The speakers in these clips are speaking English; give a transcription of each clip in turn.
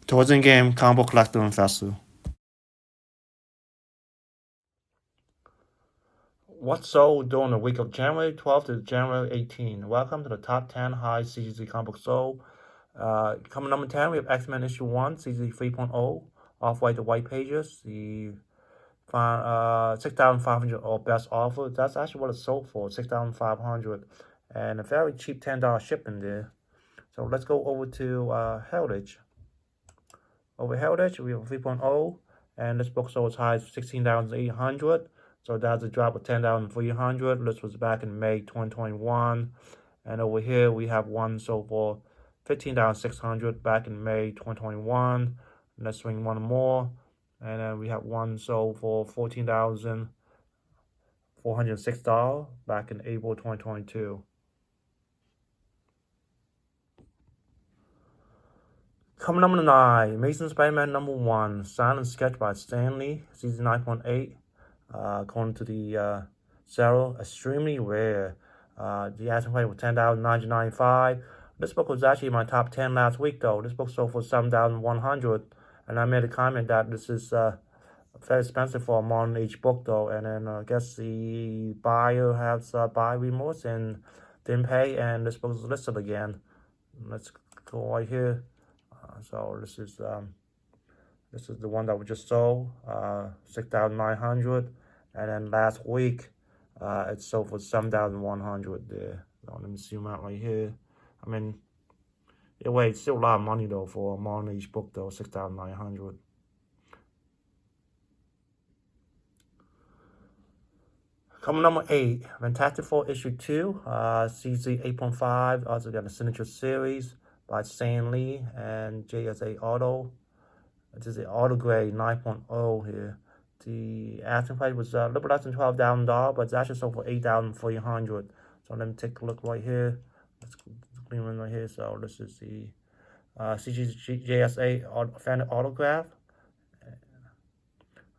Towards in game combo collector and Festu. What sold during the week of January 12th to January 18th? Welcome to the top 10 high CGC comic book sold. Coming number 10, we have X-Men issue 1, CGC 3.0, Off-White to White Pages, the 6,500 or best offer. That's actually what it sold for, 6,500, and a very cheap $10 shipping there. So let's go over to Heritage. Over Heritage, we have 3.0, and this book sold as high as 16,800. So that's a drop of 10,300. This was back in May 2021. And over here, we have one sold for 15,600 back in May 2021. Let's swing one more. And then we have one sold for $14,406 back in April 2022. Coming number 9, Amazing Spider-Man number 1, signed and sketched by Stan Lee, season 9.8. According to the seller, extremely rare. The asking price was $10,995. This book was actually my top 10 last week, though. This book sold for $7,100, and I made a comment that this is very expensive for a modern age book, though. And then I guess the buyer has buy remorse and didn't pay, and this book is listed again. Let's go right here. So this is the one that we just sold, 6,900, and then last week it sold for 7,100 there. So let me zoom out right here. I mean, anyway, it's still a lot of money though for a modern age book though, 6,900. Coming number 8, Fantastic Four issue 2, CZ 8.5, also got a signature series by Stan Lee and JSA Auto. This is the auto grade 9.0 here. The asking price was a little less than $12,000, but it's actually sold for $8,300. So let me take a look right here. Let's clean one right here. So this is the CGC JSA fan autograph.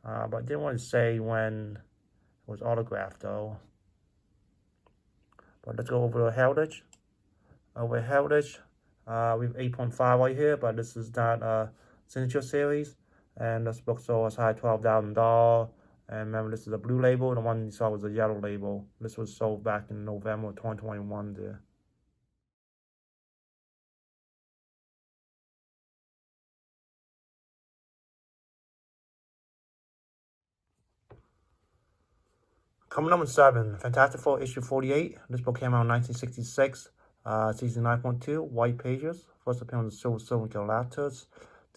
But I didn't want to say when it was autographed though. But let's go over to Heritage. Over Heritage, we have 8.5 right here, but this is not a signature series. And this book sold as high as $12,000. And remember, this is a blue label. The one you saw was a yellow label. This was sold back in November 2021 there. Coming number 7, Fantastic Four issue 48. This book came out in 1966. Season 9.2, White Pages. First appearance of Silver Galactus.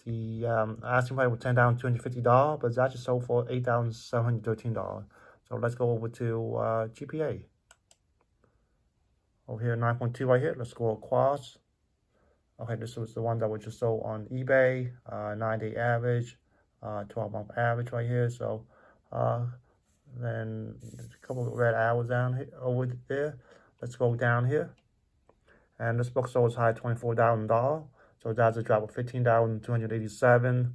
The asking price was $10,250, but it's actually sold for $8,713. So let's go over to GPA. Over here, 9.2 right here. Let's go across. Okay, this was the one that was just sold on eBay. 9-day average, 12-month average right here. So then a couple of red arrows down here, over there. Let's go down here. And this book sold as high as $24,000. So that's a drop of $15,287.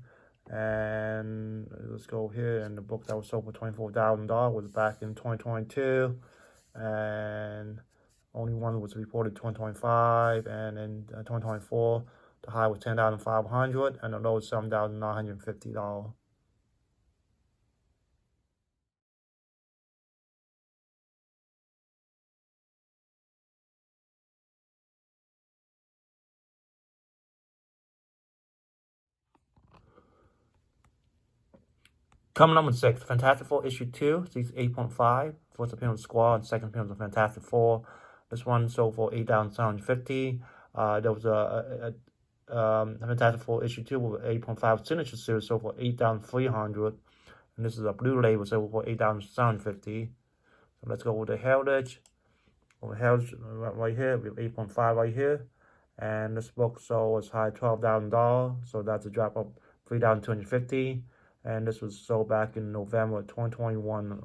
And let's go here. And the book that was sold for $24,000 was back in 2022. And only one was reported 2025. And in 2024, the high was $10,500 and the low was $7,950. Coming number 6, Fantastic Four issue 2, season 8.5. First appearance of Squad, second appearance of Fantastic Four. This one sold for $8,750. There was a Fantastic Four issue 2 with 8.5 signature series sold for $8,300. And this is a blue label sold for $8,750. So let's go with the Heritage. Over Heritage right here, we have 8.5 right here. And this book sold as high as $12,000. So that's a drop of $3,250. And this was sold back in November 2021.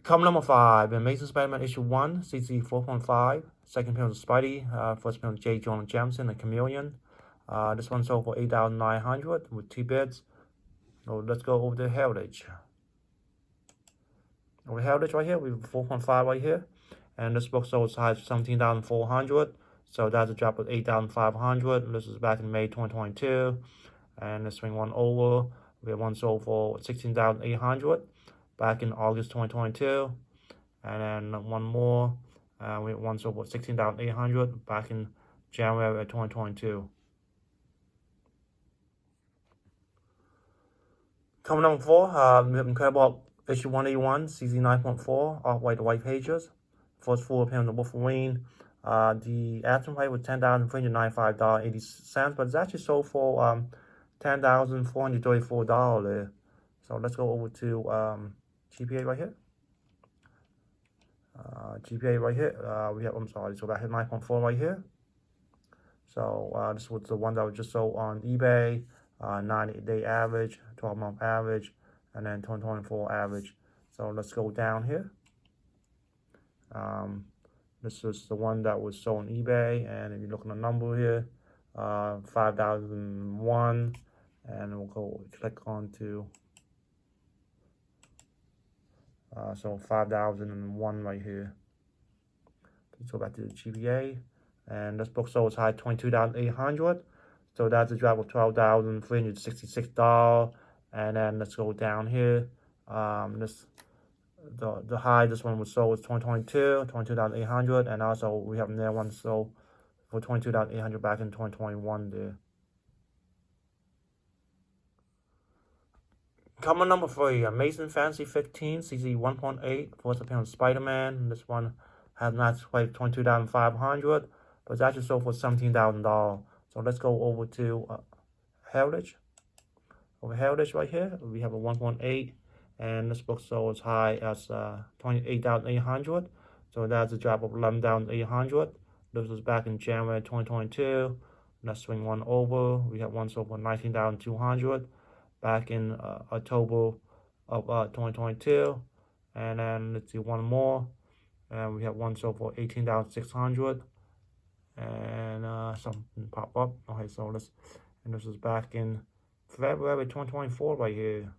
Come number 5, Amazing Spider-Man issue 1, CC 4.5. Second appearance of Spidey, first appearance of J. Jonah Jameson and Chameleon. This one sold for $8,900 with 2 bids. So let's go over to Heritage. Over Heritage right here, we have 4.5 right here. And this book sold as high as $17,400. So that's a drop of 8,500. This is back in May 2022. And let's swing one over. We have one sold for 16,800 back in August 2022. And then one more. We have one sold for 16,800 back in January 2022. Coming number 4, we have incredible issue 181, CZ 9.4, white pages. First full appearance of Wolverine. The asking price was $10,395.80, but it's actually sold for $10,434 there. So let's go over to GPA right here. GPA right here. We have, I'm sorry, so that hit 9.4 right here. So this was the one that was just sold on eBay. 90-day average, 12-month average, and then 2024 average. So let's go down here. This is the one that was sold on eBay, and if you look at the number here, 5,001, and we'll go click on to so 5,001 right here. Let's go back to the GPA, and this book sold as high 22,800. So that's a drop of $12,366. And then let's go down here. The high this one was sold was 22,800, and also we have another one sold for 22,800 back in 2021 there. Coming number 3, Amazing Fantasy 15, CZ 1.8, first appearance of Spider-Man. This one has not quite 22,500, but it's actually sold for $17,000. So let's go over to Heritage. Over Heritage right here, we have a 1.8, and this book sold as high as 28,800. So that's a drop of 11,800. This was back in January 2022. Let's swing one over. We have one sold for 19,200 back in October of 2022. And then let's see one more. And we have one sold for 18,600. And something pop up. Okay, so let's, and this is back in February 2024 right here.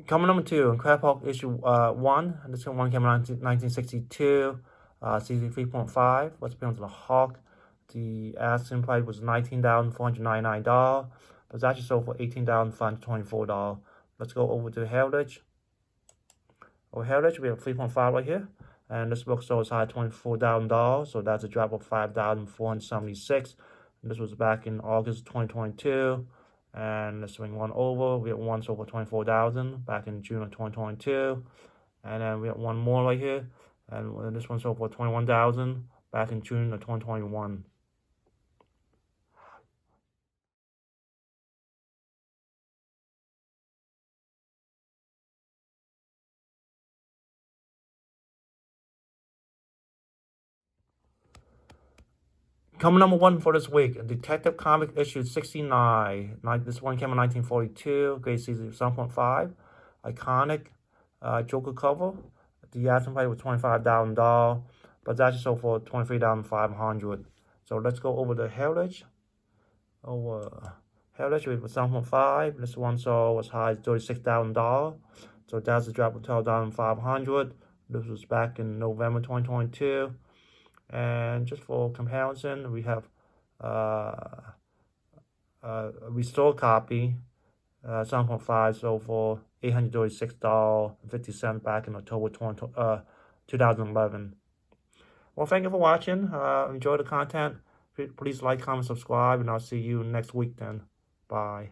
Coming number 2, Crab Hulk issue 1. This one came out in 1962. CZ 3.5. What's appearance of the Hulk? The asking price was $19,499, but it's actually sold for $18,524. Let's go over to Heritage. Over Heritage, we have 3.5 right here, and this book sold as high as $24,000, so that's a drop of $5,476. This was back in August 2022. And let's swing one over. We have one sold for $24,000 back in June of 2022, and then we have one more right here. And this one sold for $21,000 back in June of 2021. Coming number 1 for this week, Detective Comic issue 69. This one came in 1942. Great season 7.5. Iconic Joker cover. The asking price was $25,000, but it's actually sold for $23,500. So let's go over the Heritage. Over Heritage with 7.5. This one sold as high as $36,000. So that's a drop of $12,500. This was back in November 2022. And just for comparison, we have a restored copy, 7.5, sold for $836.50 back in October 2011. Well, thank you for watching. Enjoy the content. Please like, comment, subscribe, and I'll see you next week then. Bye.